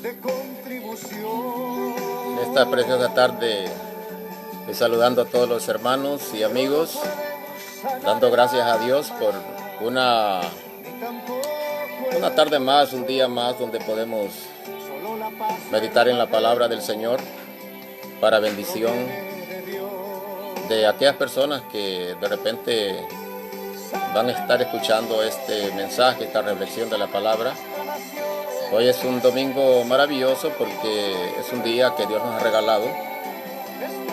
En esta preciosa tarde, estoy saludando a todos los hermanos y amigos, dando gracias a Dios por una tarde más, un día más donde podemos meditar en la palabra del Señor para bendición de aquellas personas que de repente van a estar escuchando este mensaje, esta reflexión de la palabra. Hoy es un domingo maravilloso porque es un día que Dios nos ha regalado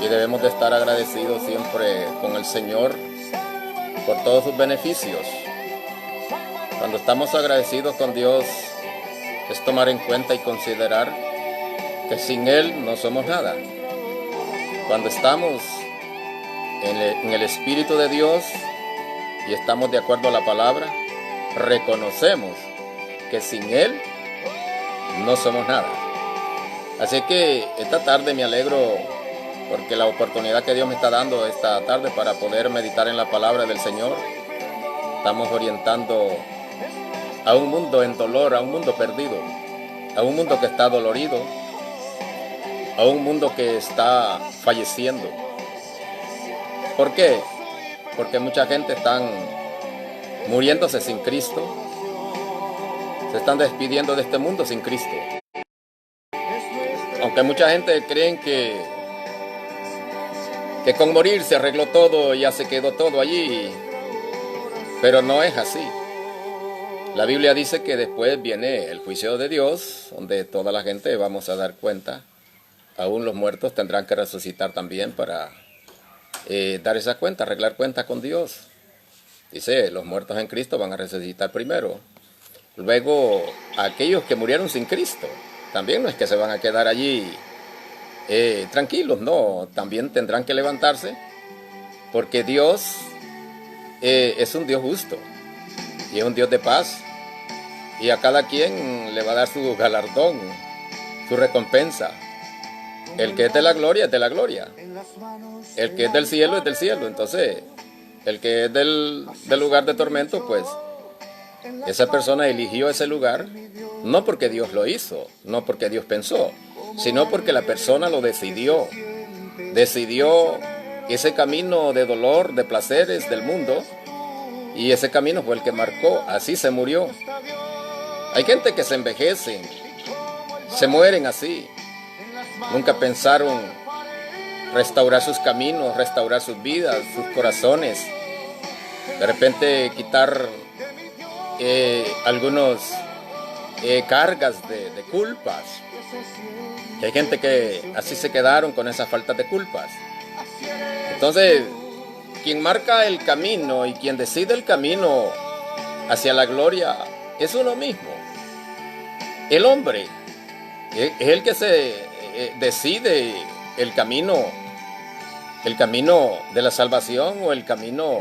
y debemos de estar agradecidos siempre con el Señor por todos sus beneficios. Cuando estamos agradecidos con Dios es tomar en cuenta y considerar que sin Él no somos nada. Cuando estamos en el Espíritu de Dios y estamos de acuerdo a la palabra, reconocemos que sin Él no somos nada. Así que esta tarde me alegro porque la oportunidad que Dios me está dando esta tarde para poder meditar en la palabra del Señor. Estamos orientando a un mundo en dolor, a un mundo perdido, a un mundo que está dolorido, a un mundo que está falleciendo. ¿Por qué? Porque mucha gente está muriéndose sin Cristo. Se están despidiendo de este mundo sin Cristo. Aunque mucha gente cree que con morir se arregló todo y ya se quedó todo allí. Pero no es así. La Biblia dice que después viene el juicio de Dios, donde toda la gente vamos a dar cuenta. Aún los muertos tendrán que resucitar también para dar esa cuenta, arreglar cuenta con Dios. Dice, los muertos en Cristo van a resucitar primero. Luego, aquellos que murieron sin Cristo, también no es que se van a quedar allí tranquilos, no, también tendrán que levantarse, porque Dios es un Dios justo, y es un Dios de paz, y a cada quien le va a dar su galardón, su recompensa. El que es de la gloria es de la gloria, el que es del cielo es del cielo. Entonces, el que es del lugar de tormento, pues esa persona eligió ese lugar, no porque Dios lo hizo, no porque Dios pensó, sino porque la persona lo decidió. Decidió ese camino de dolor, de placeres del mundo, y ese camino fue el que marcó, así se murió. Hay gente que se envejece, se mueren así. Nunca pensaron restaurar sus caminos, restaurar sus vidas, sus corazones. De repente quitar algunos cargas de culpas. Y hay gente que así se quedaron con esa falta de culpas. Entonces, quien marca el camino y quien decide el camino hacia la gloria es uno mismo. El hombre es el que se decide el camino de la salvación o el camino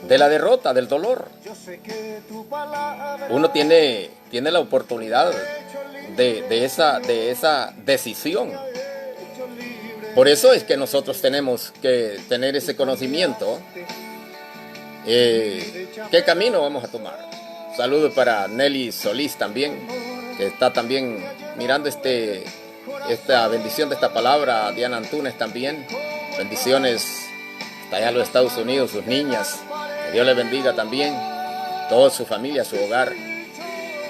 de la derrota, del dolor. Uno tiene la oportunidad de esa decisión. Por eso es que nosotros tenemos que tener ese conocimiento. ¿Qué camino vamos a tomar? Saludos para Nelly Solís también, que está también mirando esta bendición de esta palabra. Diana Antunes también. Bendiciones hasta allá en los Estados Unidos, sus niñas. Que Dios les bendiga también. Toda su familia, su hogar.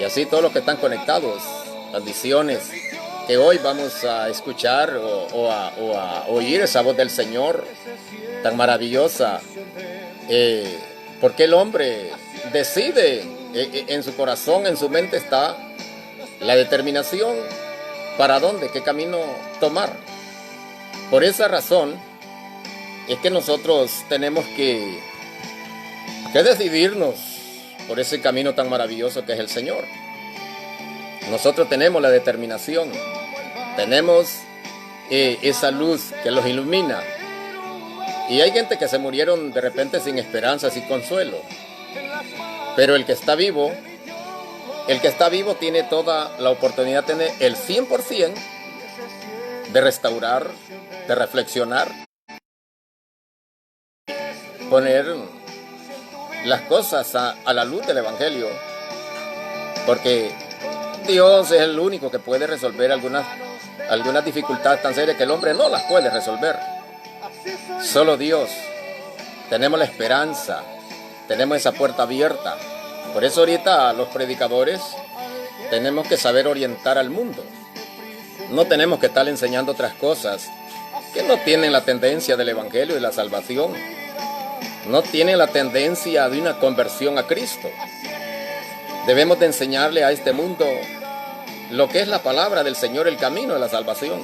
Y así todos los que están conectados. Bendiciones. Que hoy vamos a escuchar o a oír esa voz del Señor tan maravillosa. Porque el hombre decide, en su corazón, en su mente está la determinación para dónde, qué camino tomar. Por esa razón es que nosotros tenemos que decidirnos por ese camino tan maravilloso que es el Señor. Nosotros tenemos la determinación, tenemos esa luz que los ilumina. Y hay gente que se murieron de repente sin esperanza, sin consuelo. Pero el que está vivo tiene toda la oportunidad, tiene el 100% de restaurar, de reflexionar, poner las cosas a la luz del Evangelio. Porque Dios es el único que puede resolver algunas dificultades tan serias que el hombre no las puede resolver. Solo Dios. Tenemos la esperanza, tenemos esa puerta abierta. Por eso ahorita los predicadores tenemos que saber orientar al mundo. No tenemos que estar enseñando otras cosas que no tienen la tendencia del evangelio y la salvación. No tienen la tendencia de una conversión a Cristo. Debemos de enseñarle a este mundo lo que es la palabra del Señor, el camino de la salvación.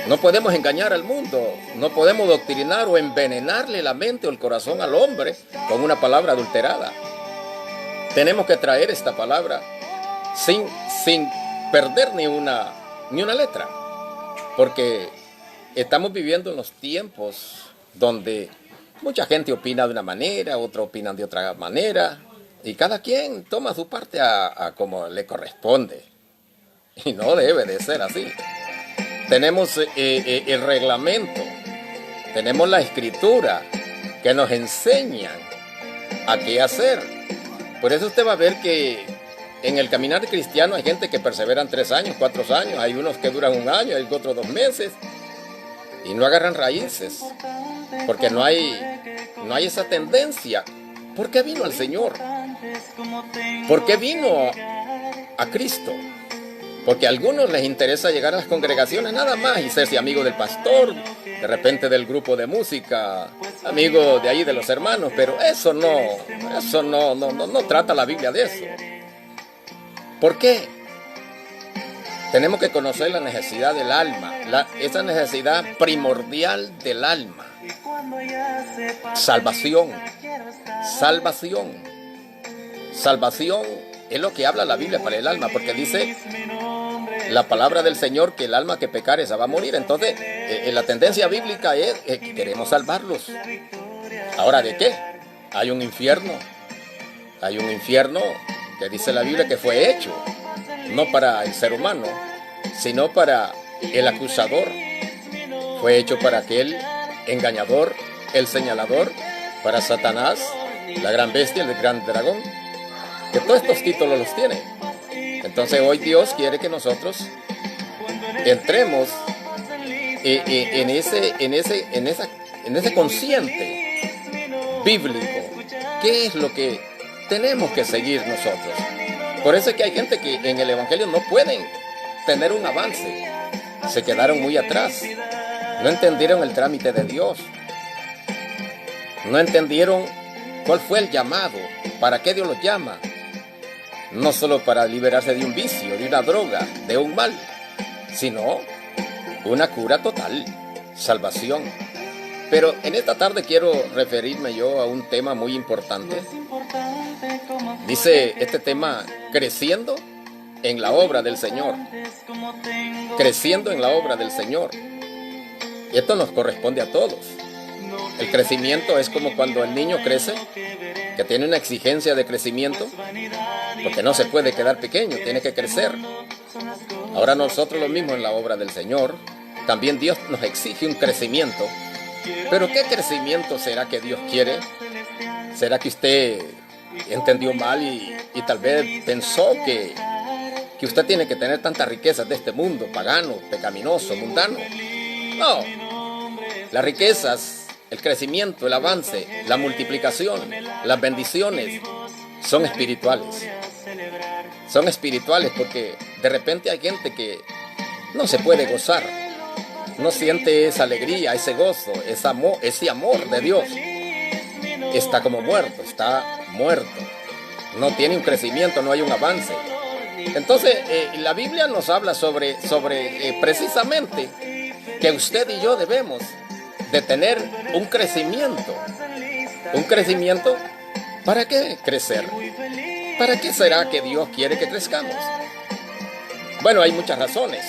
No podemos engañar al mundo, no podemos doctrinar o envenenarle la mente o el corazón al hombre con una palabra adulterada. Tenemos que traer esta palabra sin perder ni una letra, porque estamos viviendo en los tiempos donde mucha gente opina de una manera, otros opinan de otra manera, y cada quien toma su parte a como le corresponde. Y no debe de ser así. Tenemos el reglamento, tenemos la escritura que nos enseñan a qué hacer. Por eso usted va a ver que en el caminar cristiano hay gente que perseveran 3 años, 4 años, hay unos que duran 1 año, hay otros 2 meses y no agarran raíces, porque no hay esa tendencia. ¿Por qué vino el Señor? ¿Por qué vino a Cristo? Porque a algunos les interesa llegar a las congregaciones nada más y serse amigo del pastor, de repente del grupo de música, amigo de ahí de los hermanos, pero eso no trata la Biblia de eso. ¿Por qué? Tenemos que conocer la necesidad del alma, esa necesidad primordial del alma. Salvación. Salvación es lo que habla la Biblia para el alma, porque dice la palabra del Señor que el alma que pecare se va a morir. Entonces, la tendencia bíblica es que queremos salvarlos. Ahora, ¿de qué? Hay un infierno que dice la Biblia que fue hecho, no para el ser humano, sino para el acusador. Fue hecho para aquel engañador, el señalador, para Satanás, la gran bestia, el gran dragón, que todos estos títulos los tiene. Entonces hoy Dios quiere que nosotros entremos en ese consciente bíblico. ¿Qué es lo que tenemos que seguir nosotros? Por eso es que hay gente que en el evangelio no pueden tener un avance. Se quedaron muy atrás. No entendieron el trámite de Dios. No entendieron cuál fue el llamado, para qué Dios los llama. No solo para liberarse de un vicio, de una droga, de un mal, sino una cura total, salvación. Pero en esta tarde quiero referirme yo a un tema muy importante. Dice este tema, creciendo en la obra del Señor. Creciendo en la obra del Señor. Y esto nos corresponde a todos. El crecimiento es como cuando el niño crece, que tiene una exigencia de crecimiento, porque no se puede quedar pequeño, tiene que crecer. Ahora nosotros lo mismo en la obra del Señor, también Dios nos exige un crecimiento. Pero ¿qué crecimiento será que Dios quiere? ¿Será que usted entendió mal y tal vez pensó que usted tiene que tener tantas riquezas de este mundo pagano, pecaminoso, mundano? No, las riquezas, el crecimiento, el avance, la multiplicación, las bendiciones son espirituales. Son espirituales porque de repente hay gente que no se puede gozar, no siente esa alegría, ese gozo, ese amor de Dios. Está como muerto, no tiene un crecimiento, no hay un avance. Entonces la Biblia nos habla sobre precisamente que usted y yo debemos de tener un crecimiento. ¿Un crecimiento? ¿Para qué crecer? ¿Para qué será que Dios quiere que crezcamos? Bueno, hay muchas razones.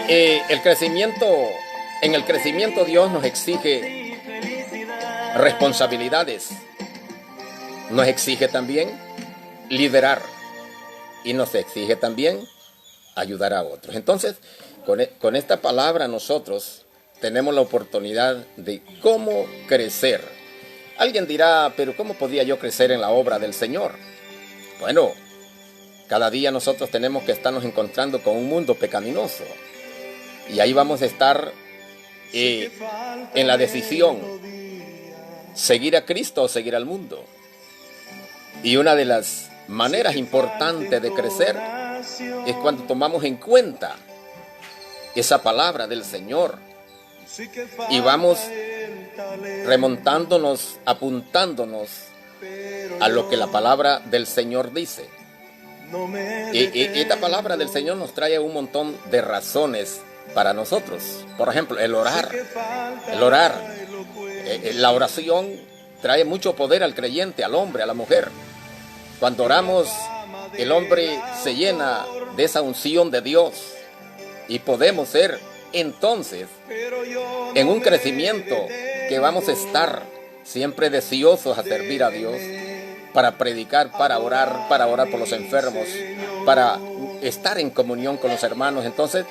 En el crecimiento Dios nos exige responsabilidades. Nos exige también liderar. Y nos exige también ayudar a otros. Entonces, con esta palabra nosotros tenemos la oportunidad de cómo crecer. Alguien dirá, pero ¿cómo podía yo crecer en la obra del Señor? Bueno, Cada día nosotros tenemos que estarnos encontrando con un mundo pecaminoso. Y ahí vamos a estar en la decisión, seguir a Cristo o seguir al mundo. Y una de las maneras importantes de crecer es cuando tomamos en cuenta esa palabra del Señor y vamos remontándonos, apuntándonos a lo que la palabra del Señor dice. Y esta palabra del Señor nos trae un montón de razones para nosotros. Por ejemplo, el orar. La oración trae mucho poder al creyente, al hombre, a la mujer. Cuando oramos, el hombre se llena de esa unción de Dios y podemos ser entonces en un crecimiento que vamos a estar siempre deseosos a servir a Dios, para predicar, para orar por los enfermos, para estar en comunión con los hermanos. Entonces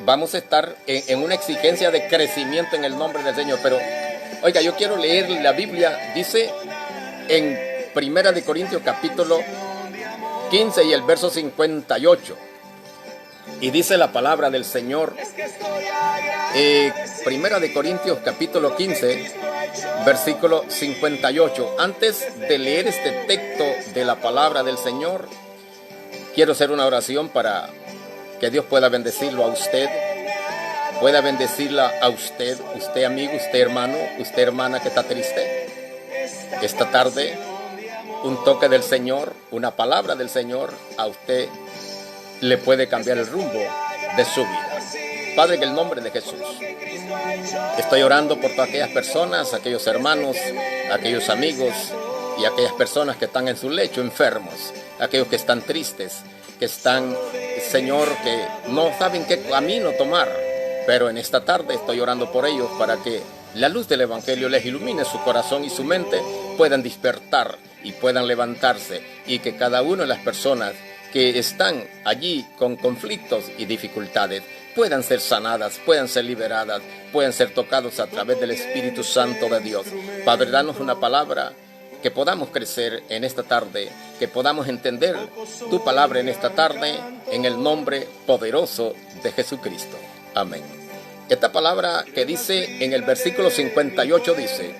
vamos a estar en una exigencia de crecimiento en el nombre del Señor. Pero oiga, yo quiero leer la Biblia. Dice en 1 de Corintios capítulo 15 y el verso 58. Y dice la palabra del Señor, 1 de Corintios capítulo 15, versículo 58. Antes de leer este texto de la palabra del Señor, quiero hacer una oración para que Dios pueda bendecirlo a usted, pueda bendecirla a usted, usted amigo, usted hermano, usted hermana que está triste. Esta tarde, un toque del Señor, una palabra del Señor, a usted le puede cambiar el rumbo de su vida. Padre, en el nombre de Jesús, estoy orando por todas aquellas personas, aquellos hermanos, aquellos amigos y aquellas personas que están en su lecho enfermos, aquellos que están tristes, que están, Señor, que no saben qué camino tomar. Pero en esta tarde estoy orando por ellos para que la luz del Evangelio les ilumine su corazón y su mente, puedan despertar y puedan levantarse, y que cada una de las personas que están allí con conflictos y dificultades puedan ser sanadas, puedan ser liberadas, puedan ser tocados a través del Espíritu Santo de Dios. Padre, danos una palabra, que podamos crecer en esta tarde, que podamos entender tu palabra en esta tarde, en el nombre poderoso de Jesucristo. Amén. Esta palabra que dice en el versículo 58 dice: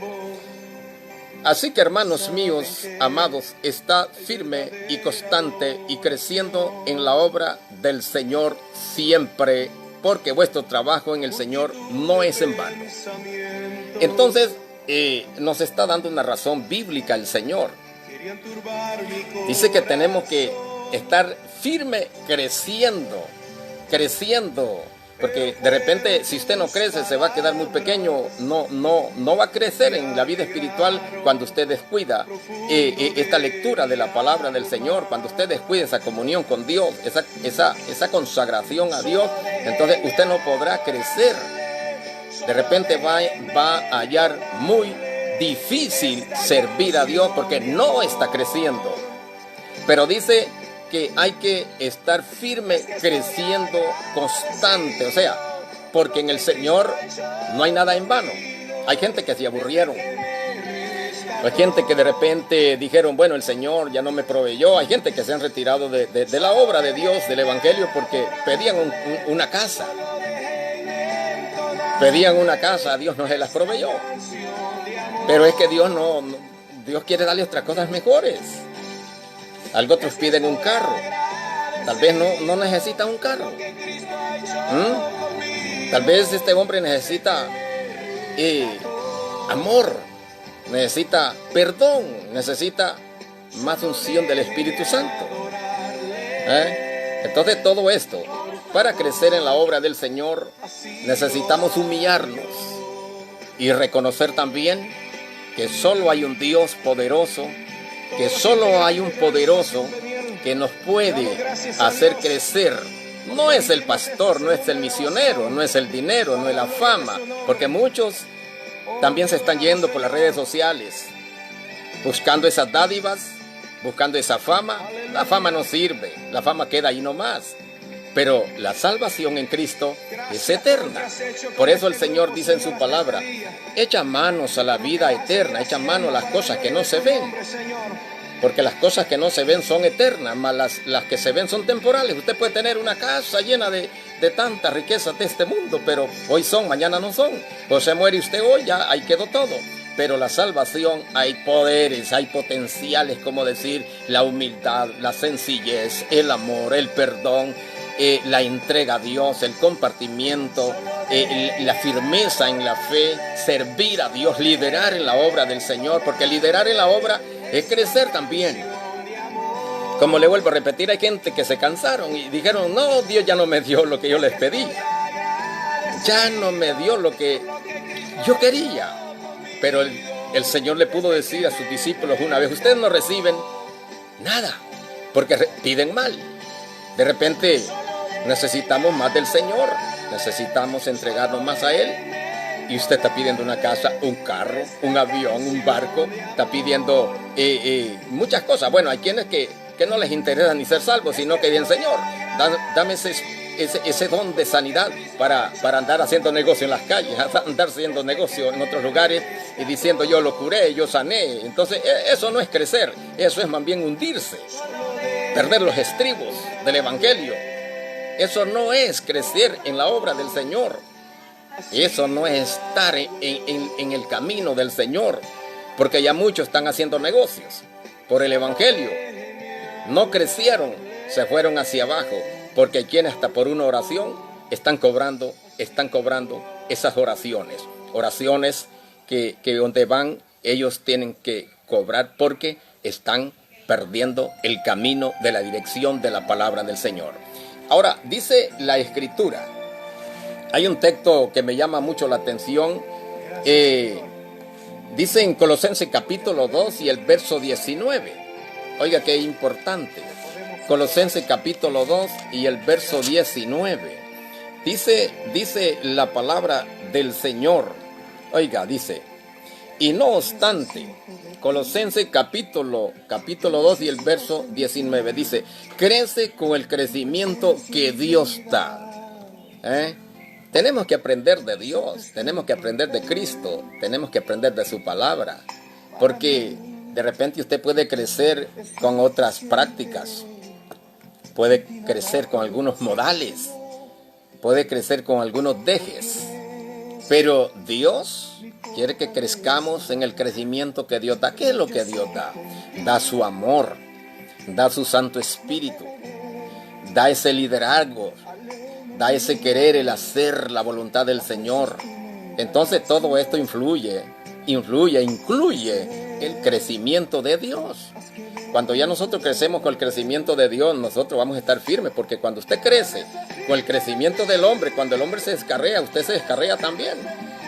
así que, hermanos míos, amados, está firme y constante y creciendo en la obra del Señor siempre, porque vuestro trabajo en el Señor no es en vano. Entonces, nos está dando una razón bíblica el Señor. Dice que tenemos que estar firme creciendo. Porque de repente, si usted no crece, se va a quedar muy pequeño, no va a crecer en la vida espiritual cuando usted descuida esta lectura de la palabra del Señor, cuando usted descuida esa comunión con Dios, esa consagración a Dios. Entonces usted no podrá crecer. De repente va a hallar muy difícil servir a Dios porque no está creciendo. Pero dice que hay que estar firme, creciendo, constante. O sea, porque en el Señor no hay nada en vano. Hay gente que se aburrieron. Hay gente que de repente dijeron, bueno, el Señor ya no me proveyó. Hay gente que se han retirado de la obra de Dios, del Evangelio, porque pedían una casa. Pedían una casa, Dios no se las proveyó. Pero es que Dios Dios quiere darle otras cosas mejores. Algo otros piden un carro. Tal vez no necesita un carro. Tal vez este hombre necesita amor, necesita perdón, necesita más unción del Espíritu Santo. Entonces todo esto, para crecer en la obra del Señor, necesitamos humillarnos y reconocer también que solo hay un Dios poderoso, que solo hay un poderoso que nos puede hacer crecer. No es el pastor, no es el misionero, no es el dinero, no es la fama, porque muchos también se están yendo por las redes sociales, buscando esas dádivas, buscando esa fama. La fama no sirve, la fama queda ahí nomás. Pero la salvación en Cristo es eterna. Por eso el Señor dice en su palabra, echa manos a la vida eterna, echa mano a las cosas que no se ven. porque las cosas que no se ven son eternas, más las que se ven son temporales. Usted puede tener una casa llena de tantas riquezas de este mundo, pero hoy son, mañana no son. O se muere usted hoy, ya ahí quedó todo. Pero la salvación, hay poderes, hay potenciales, como decir, la humildad, la sencillez, el amor, el perdón, la entrega a Dios, el compartimiento, la firmeza en la fe, servir a Dios, liderar en la obra del Señor, porque liderar en la obra es crecer también. Como le vuelvo a repetir, hay gente que se cansaron y dijeron, no, Dios ya no me dio lo que yo les pedí, ya no me dio lo que yo quería. Pero el Señor le pudo decir a sus discípulos una vez, ustedes no reciben nada, porque piden mal. De repente necesitamos más del Señor, necesitamos entregarnos más a Él. Y usted está pidiendo una casa, un carro, un avión, un barco, está pidiendo muchas cosas. Bueno, hay quienes que no les interesa ni ser salvos, sino que bien, Señor, dame ese don de sanidad para andar haciendo negocio en las calles, andar haciendo negocio en otros lugares y diciendo yo lo curé, yo sané. Entonces eso no es crecer, eso es más bien hundirse, perder los estribos del Evangelio. Eso no es crecer en la obra del Señor. Eso no es estar en el camino del Señor, porque ya muchos están haciendo negocios por el Evangelio. No crecieron, se fueron hacia abajo, porque hay quienes hasta por una oración están cobrando esas oraciones que donde van ellos tienen que cobrar porque están perdiendo el camino de la dirección de la palabra del Señor. Ahora, dice la Escritura, hay un texto que me llama mucho la atención, dice en Colosenses capítulo 2 y el verso 19, oiga qué importante, Colosenses capítulo 2 y el verso 19, dice la palabra del Señor, oiga, dice, y no obstante, Colosenses capítulo 2 y el verso 19, dice, crece con el crecimiento que Dios da, Tenemos que aprender de Dios, tenemos que aprender de Cristo, tenemos que aprender de su palabra, porque de repente usted puede crecer con otras prácticas, puede crecer con algunos modales, puede crecer con algunos dejes, pero Dios quiere que crezcamos en el crecimiento que Dios da. ¿Qué es lo que Dios da? Da su amor, da su Santo Espíritu, da ese liderazgo, da ese querer, el hacer la voluntad del Señor. Entonces todo esto incluye el crecimiento de Dios. Cuando ya nosotros crecemos con el crecimiento de Dios, nosotros vamos a estar firmes, porque cuando usted crece con el crecimiento del hombre, cuando el hombre se descarrea, usted se descarrea también.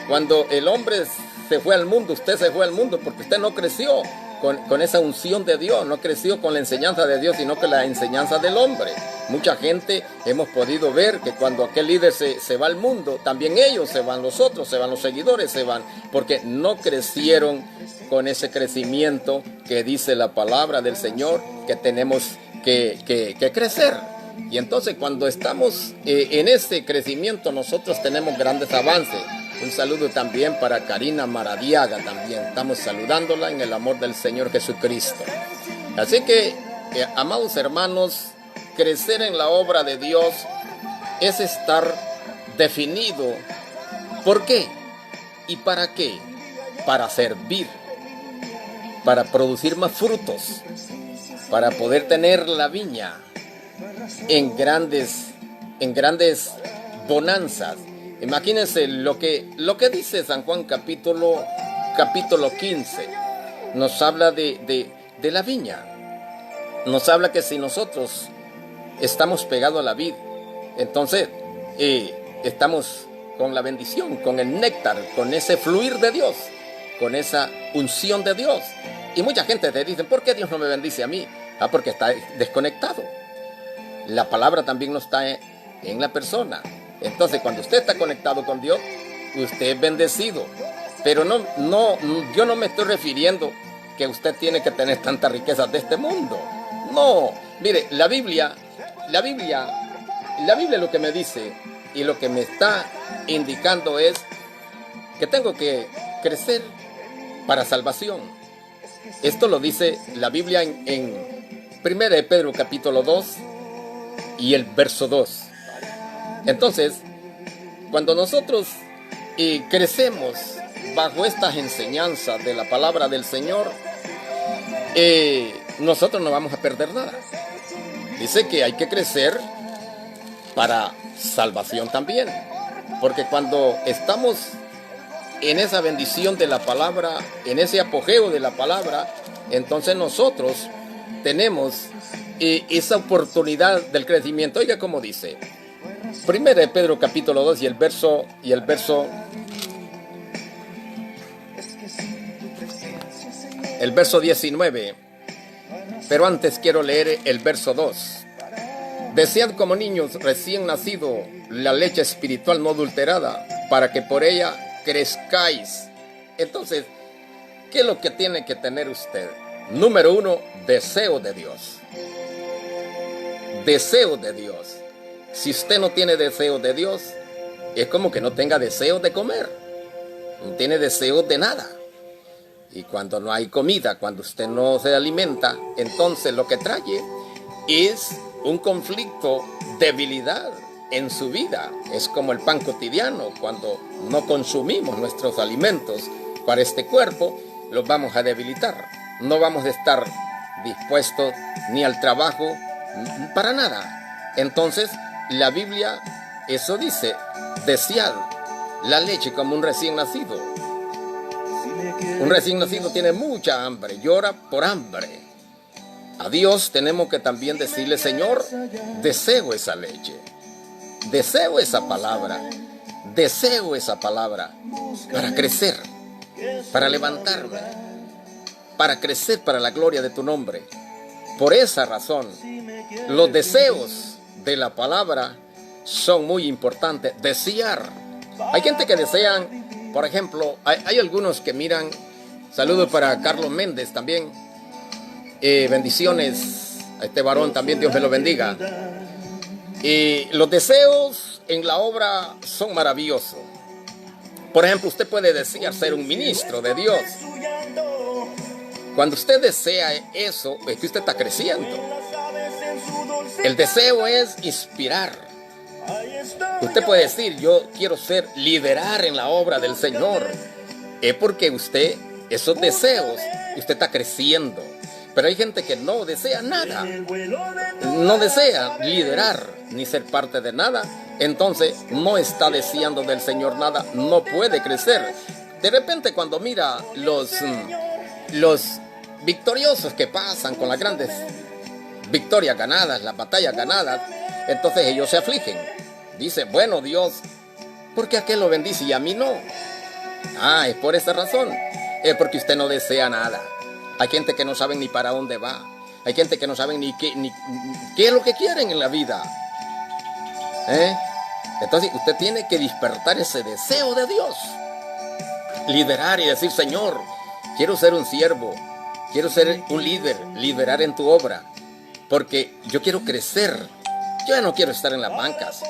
Cuando el hombre se fue al mundo, usted se fue al mundo, porque usted no creció con esa unción de Dios, no creció con la enseñanza de Dios, sino con la enseñanza del hombre. Mucha gente hemos podido ver que cuando aquel líder se va al mundo, también ellos se van, los otros se van, los seguidores se van, porque no crecieron con ese crecimiento que dice la palabra del Señor, que tenemos que crecer. Y entonces cuando estamos en ese crecimiento, nosotros tenemos grandes avances. Un saludo también para Karina Maradiaga también. Estamos saludándola en el amor del Señor Jesucristo. Así que, amados hermanos, crecer en la obra de Dios es estar definido. ¿Por qué? ¿Y para qué? Para servir, para producir más frutos, para poder tener la viña en grandes bonanzas. Imagínense lo que dice San Juan capítulo 15. Nos habla de la viña. Nos habla que si nosotros estamos pegados a la vid, entonces estamos con la bendición, con el néctar, con ese fluir de Dios, con esa unción de Dios. Y mucha gente te dice, ¿por qué Dios no me bendice a mí? Porque está desconectado. La palabra también no está en la persona. Entonces, cuando usted está conectado con Dios, usted es bendecido. Pero yo no me estoy refiriendo que usted tiene que tener tantas riquezas de este mundo. No, mire, la Biblia lo que me dice y lo que me está indicando es que tengo que crecer para salvación. Esto lo dice la Biblia en 1 de Pedro capítulo 2 y el verso 2. Entonces, cuando nosotros crecemos bajo estas enseñanzas de la palabra del Señor, nosotros no vamos a perder nada. Dice que hay que crecer para salvación también, porque cuando estamos en esa bendición de la palabra, en ese apogeo de la palabra, entonces nosotros tenemos esa oportunidad del crecimiento. Oiga cómo dice 1 de Pedro capítulo 2 y el verso 19. Pero antes quiero leer el verso 2. Desead como niños recién nacidos la leche espiritual no adulterada, para que por ella crezcáis. Entonces, ¿qué es lo que tiene que tener usted? Número 1, deseo de Dios. Deseo de Dios. Si usted no tiene deseo de Dios, es como que no tenga deseo de comer. No tiene deseo de nada. Y cuando no hay comida, cuando usted no se alimenta, entonces lo que trae es un conflicto, debilidad en su vida. Es como el pan cotidiano. Cuando no consumimos nuestros alimentos para este cuerpo, los vamos a debilitar. No vamos a estar dispuestos ni al trabajo, para nada. Entonces, la Biblia, eso dice, desead la leche como un recién nacido. Un recién nacido tiene mucha hambre, llora por hambre. A Dios tenemos que también decirle: Señor, deseo esa leche, deseo esa palabra para crecer, para levantarme, para crecer para la gloria de tu nombre. Por esa razón, los deseos de la palabra son muy importantes. Desear. Hay gente que desean, por ejemplo, hay algunos que miran. Saludos para Carlos Méndez también. Bendiciones a este varón también, Dios me lo bendiga. Los deseos en la obra son maravillosos. Por ejemplo, usted puede desear ser un ministro de Dios. Cuando usted desea eso, es que usted está creciendo. El deseo es inspirar. Usted puede decir: yo quiero liderar en la obra del Señor. Es porque usted, esos deseos, usted está creciendo. Pero hay gente que no desea nada. No desea liderar ni ser parte de nada. Entonces no está deseando del Señor nada. No puede crecer. De repente, cuando mira los victoriosos que pasan con las grandes victorias ganadas, las batallas ganadas, entonces ellos se afligen. Dicen: bueno, Dios, ¿por qué aquel lo bendice y a mí no? Es por esa razón. Es porque usted no desea nada. Hay gente que no sabe ni para dónde va. Hay gente que no sabe ni qué es lo que quieren en la vida. Entonces usted tiene que despertar ese deseo de Dios. Liderar y decir: Señor, quiero ser un siervo. Quiero ser un líder, liderar en tu obra. Porque yo quiero crecer. Yo ya no quiero estar en las bancas.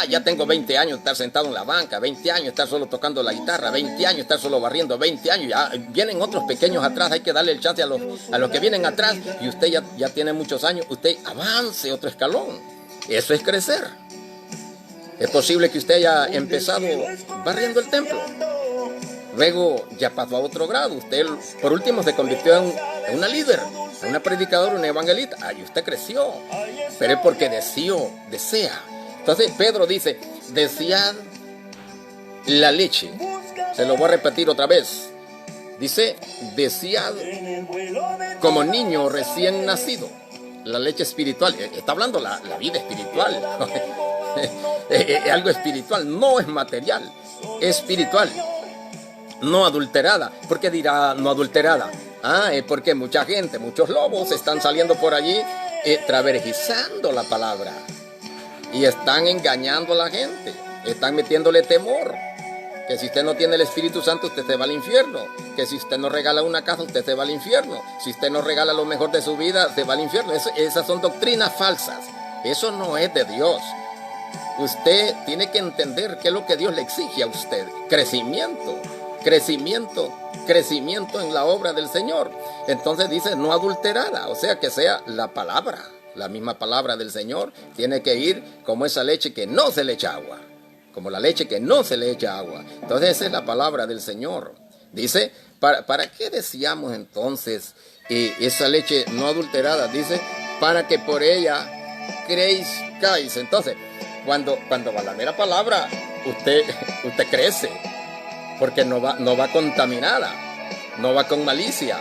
Ya tengo 20 años de estar sentado en la banca, 20 años de estar solo tocando la guitarra, 20 años de estar solo barriendo, 20 años. Ya vienen otros pequeños atrás, hay que darle el chance a los que vienen atrás. Y usted ya tiene muchos años, usted avance otro escalón. Eso es crecer. Es posible que usted haya empezado barriendo el templo. Luego ya pasó a otro grado. Usted por último se convirtió en una líder, en una predicadora, una evangelista. Y usted creció. Pero es porque desea. Entonces Pedro dice: desead la leche. Se lo voy a repetir otra vez. Dice: desead como niño recién nacido la leche espiritual. Está hablando la vida espiritual. Es algo espiritual, no es material, es espiritual. No adulterada. ¿Por qué dirá no adulterada? Es porque mucha gente, muchos lobos están saliendo por allí traversando la palabra y están engañando a la gente, están metiéndole temor. Que si usted no tiene el Espíritu Santo, usted se va al infierno. Que si usted no regala una casa, usted se va al infierno. Si usted no regala lo mejor de su vida, se va al infierno. Esas son doctrinas falsas. Eso no es de Dios. Usted tiene que entender qué es lo que Dios le exige a usted. Crecimiento. crecimiento en la obra del Señor. Entonces dice no adulterada, o sea que sea la palabra, la misma palabra del Señor, tiene que ir como esa leche que no se le echa agua, como la leche que no se le echa agua. Entonces esa es la palabra del Señor. Dice, ¿para qué deseamos entonces esa leche no adulterada? Dice, para que por ella crezcáis. Entonces, cuando va la mera palabra, usted crece, porque no va contaminada, no va con malicia,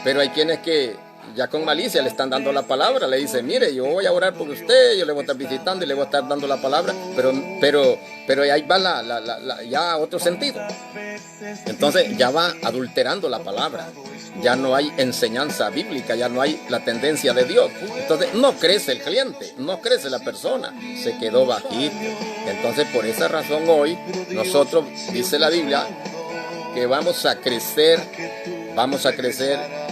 pero hay quienes que ya con malicia le están dando la palabra, le dicen, mire, yo voy a orar por usted, yo le voy a estar visitando y le voy a estar dando la palabra, pero ahí va ya otro sentido. Entonces ya va adulterando la palabra, ya no hay enseñanza bíblica, ya no hay la tendencia de Dios. Entonces no crece el cliente, no crece la persona, se quedó bajito. Entonces por esa razón hoy nosotros, dice la Biblia, que vamos a crecer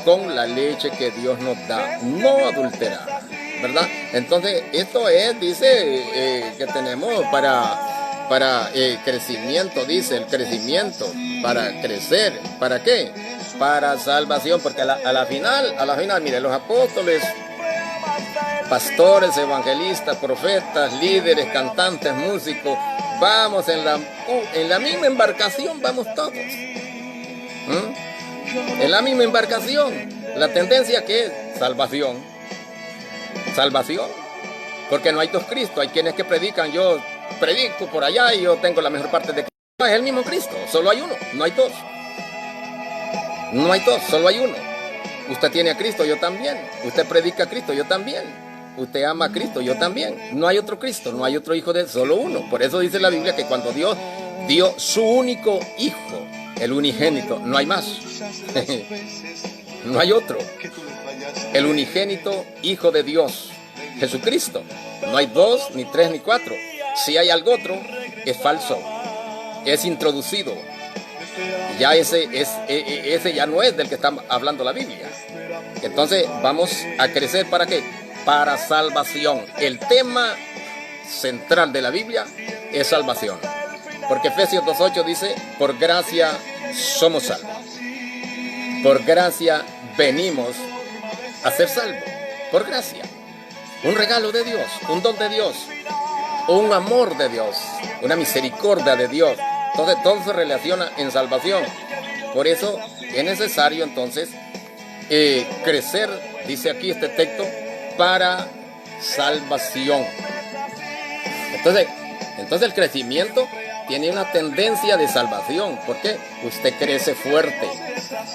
con la leche que Dios nos da, no adulterada, ¿verdad? Entonces esto es, dice, que tenemos para crecimiento, dice el crecimiento, para crecer, ¿para qué? Para salvación, porque a la final, mire, los apóstoles, pastores, evangelistas, profetas, líderes, cantantes, músicos, vamos en la misma embarcación, vamos todos. En la misma embarcación. La tendencia que es salvación. Porque no hay dos Cristos. Hay quienes que predican, yo predico por allá y yo tengo la mejor parte de Cristo. No, es el mismo Cristo, solo hay uno, no hay dos. No hay dos, solo hay uno. Usted tiene a Cristo, yo también. Usted predica a Cristo, yo también. Usted ama a Cristo, yo también. No hay otro Cristo, no hay otro hijo de solo uno. Por eso dice la Biblia que cuando Dios dio su único hijo, el unigénito, no hay más. No hay otro. El unigénito Hijo de Dios, Jesucristo. No hay dos, ni tres, ni cuatro. Si hay algo otro, es falso. Es introducido. Ya ese ya no es del que está hablando la Biblia. Entonces vamos a crecer, ¿para qué? Para salvación. El tema central de la Biblia es salvación. Porque Efesios 2:8 dice, por gracia somos salvos. Por gracia venimos a ser salvos. Por gracia. Un regalo de Dios, un don de Dios, un amor de Dios, una misericordia de Dios. Entonces todo se relaciona en salvación. Por eso es necesario entonces crecer, dice aquí este texto, para salvación. Entonces el crecimiento tiene una tendencia de salvación. ¿Por qué? Usted crece fuerte,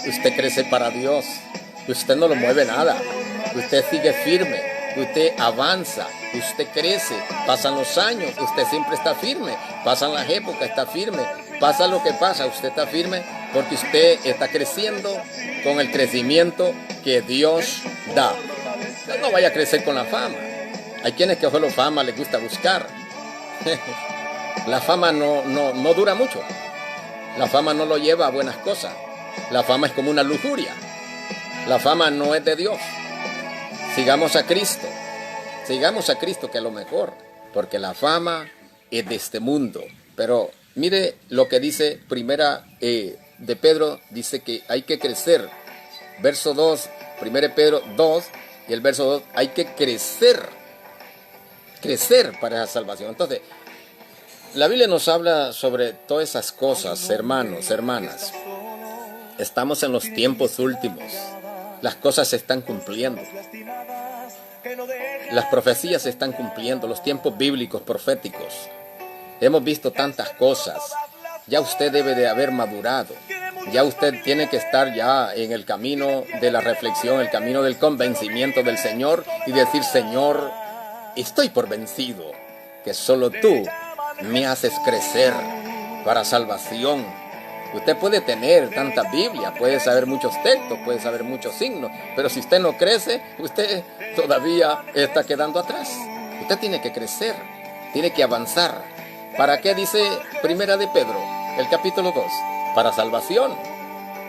usted crece para Dios, usted no lo mueve nada, usted sigue firme, usted avanza, usted crece, pasan los años, usted siempre está firme, pasan las épocas, está firme, pasa lo que pasa, usted está firme porque usted está creciendo con el crecimiento que Dios da. Usted no vaya a crecer con la fama. Hay quienes que solo fama les gusta buscar. La fama no dura mucho. La fama no lo lleva a buenas cosas. La fama es como una lujuria. La fama no es de Dios. Sigamos a Cristo, que es lo mejor, porque la fama es de este mundo. Pero mire lo que dice primera de Pedro, dice que hay que crecer. Verso 2, 1 Pedro 2, y el verso 2, hay que crecer para la salvación. Entonces, la Biblia nos habla sobre todas esas cosas, hermanos, hermanas. Estamos en los tiempos últimos. Las cosas se están cumpliendo. Las profecías se están cumpliendo, los tiempos bíblicos, proféticos. Hemos visto tantas cosas. Ya usted debe de haber madurado. Ya usted tiene que estar ya en el camino de la reflexión, el camino del convencimiento del Señor y decir, Señor, estoy por vencido, que solo tú me haces crecer para salvación. Usted puede tener tanta Biblia, puede saber muchos textos, puede saber muchos signos, pero si usted no crece, usted todavía está quedando atrás. Usted tiene que crecer, tiene que avanzar. ¿Para qué dice Primera de Pedro, el capítulo 2? Para salvación.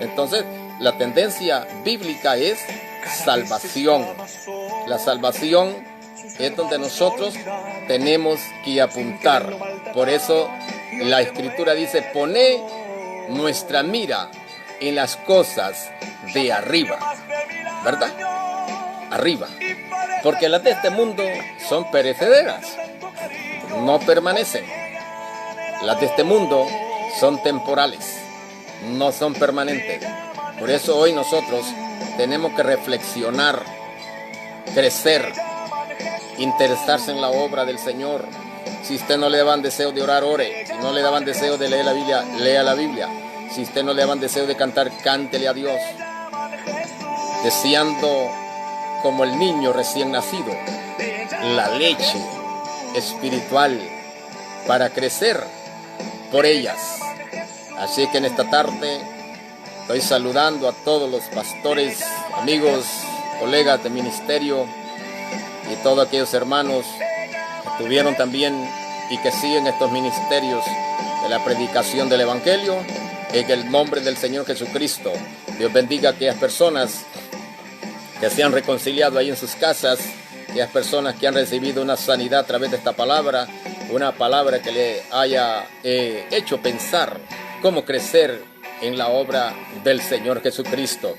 Entonces, la tendencia bíblica es salvación. La salvación es donde nosotros tenemos que apuntar. Por eso la Escritura dice, poned nuestra mira en las cosas de arriba, ¿verdad? Arriba. Porque las de este mundo son perecederas, no permanecen. Las de este mundo son temporales, no son permanentes. Por eso hoy nosotros tenemos que reflexionar, crecer, interesarse en la obra del Señor. Si usted no le daban deseo de orar, ore. Si no le daban deseo de leer la Biblia, lea la Biblia. Si usted no le daban deseo de cantar, cántele a Dios. Deseando como el niño recién nacido la leche espiritual para crecer por ellas. Así que en esta tarde estoy saludando a todos los pastores, amigos, colegas de ministerio y todos aquellos hermanos que tuvieron también y que siguen estos ministerios de la predicación del Evangelio en el nombre del Señor Jesucristo. Dios bendiga a aquellas personas que se han reconciliado ahí en sus casas, aquellas personas que han recibido una sanidad a través de esta palabra, una palabra que le haya hecho pensar cómo crecer en la obra del Señor Jesucristo.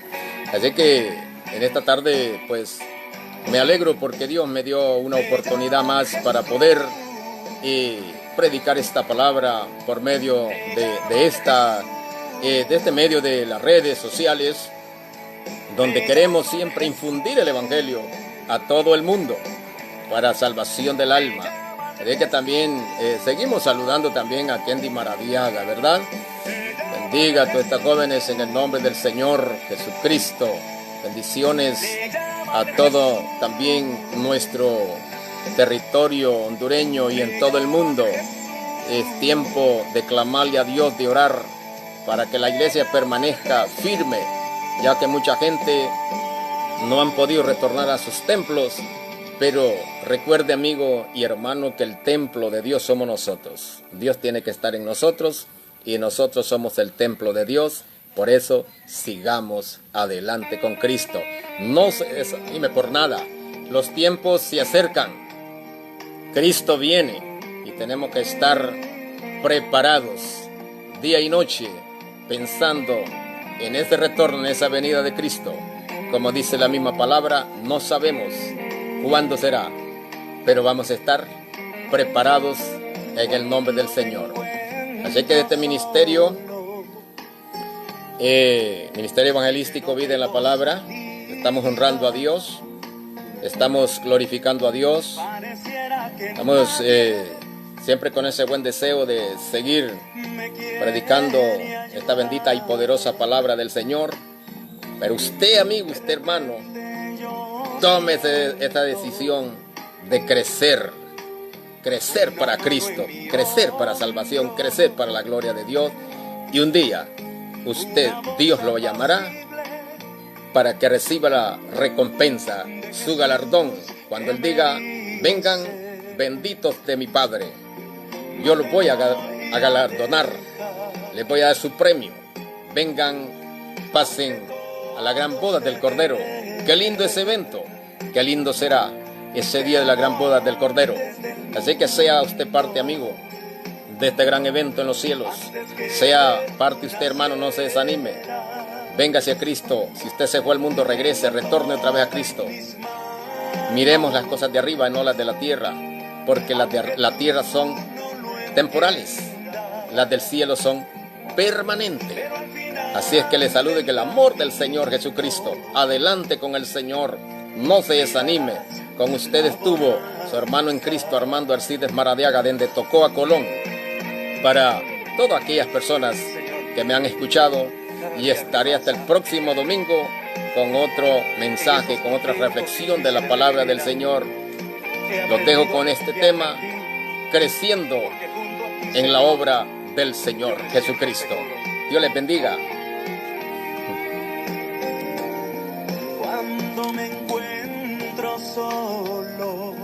Así que en esta tarde pues me alegro porque Dios me dio una oportunidad más para poder predicar esta palabra por medio de este medio de las redes sociales, donde queremos siempre infundir el Evangelio a todo el mundo para salvación del alma. De que también seguimos saludando también a Kendi Maradiaga, ¿verdad? Bendiga a todas estas jóvenes en el nombre del Señor Jesucristo. Bendiciones a todo también nuestro territorio hondureño y en todo el mundo. Es tiempo de clamarle a Dios, de orar para que la iglesia permanezca firme, ya que mucha gente no han podido retornar a sus templos. Pero recuerde, amigo y hermano, que el templo de Dios somos nosotros. Dios tiene que estar en nosotros y nosotros somos el templo de Dios. Por eso sigamos adelante con Cristo. No se desanime por nada. Los tiempos se acercan. Cristo viene y tenemos que estar preparados día y noche pensando en ese retorno, en esa venida de Cristo. Como dice la misma palabra, no sabemos cuándo será, pero vamos a estar preparados en el nombre del Señor. Así que de este ministerio evangelístico Vida en la Palabra, estamos honrando a Dios, estamos glorificando a Dios, estamos siempre con ese buen deseo de seguir predicando esta bendita y poderosa palabra del Señor. Pero usted, amigo, usted, hermano, tome esta decisión de crecer para Cristo, crecer para salvación, crecer para la gloria de Dios. Y un día, Dios lo llamará para que reciba la recompensa, su galardón, cuando Él diga: vengan benditos de mi Padre, yo los voy a galardonar, les voy a dar su premio. Vengan, pasen a la gran boda del Cordero. Qué lindo ese evento, qué lindo será ese día de la gran boda del Cordero. Así que sea usted parte, amigo, de este gran evento en los cielos. Sea parte usted, hermano, no se desanime. Venga hacia Cristo. Si usted se fue al mundo, regrese, retorne otra vez a Cristo. Miremos las cosas de arriba y no las de la tierra, porque las de la tierra son temporales, las del cielo son permanentes. Así es que le salude, que el amor del Señor Jesucristo. Adelante con el Señor, no se desanime. Con usted estuvo su hermano en Cristo, Armando Arcides Maradiaga, desde Tocó a Colón. Para todas aquellas personas que me han escuchado, y estaré hasta el próximo domingo con otro mensaje, con otra reflexión de la palabra del Señor. Los dejo con este tema: creciendo en la obra del Señor Jesucristo. Dios les bendiga. Cuando me encuentro solo,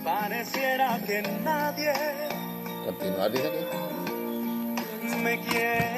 pareciera que nadie Continuar, dice aquí. me quiere.